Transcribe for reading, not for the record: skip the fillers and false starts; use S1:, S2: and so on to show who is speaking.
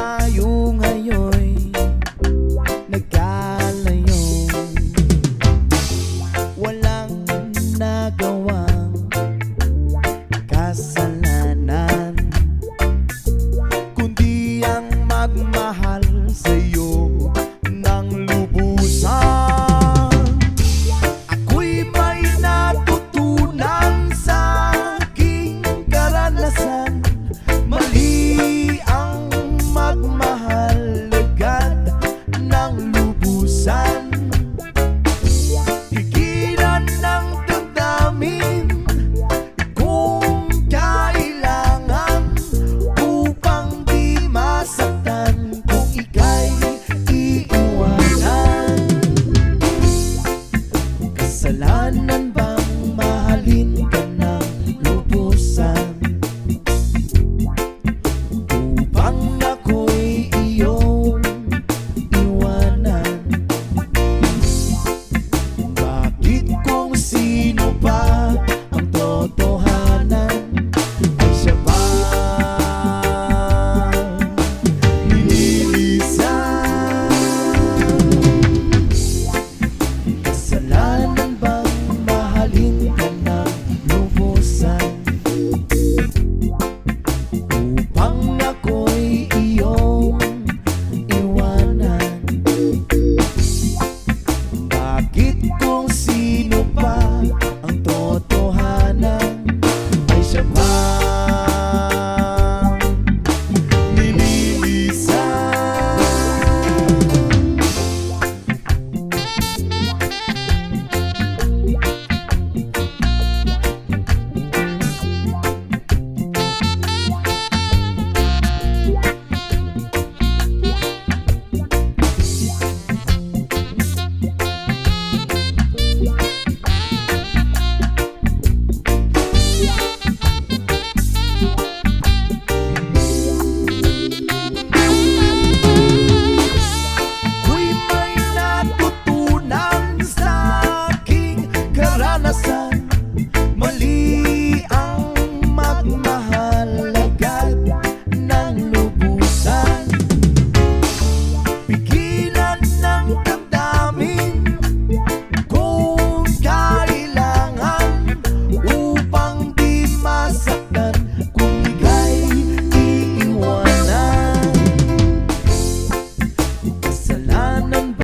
S1: tayo ngayon'y nagkalayo, walang nagawang kasalanan, kundi ang magmahal sa'yo ng lubusan. Ako'y may natutunan sa aking karanasan, mali ang magmahal agad ng lubusan. Higilan ng damdamin kung kailangan upang di masaktan kung ika'y iiwanan. Kasalanan bang mahalin ka ng lubusan upang ako'y iyong iwanan? Bakit kung sino pa ang totohanan ay siya pa nililisan? Kasalanan bang mahalin ka ng lubusan upang ako'y iyong iwanan? Bakit kung sino pa ang totohanan ay siya pa nililisan? Ako'y may natutunan sa aking karanasan,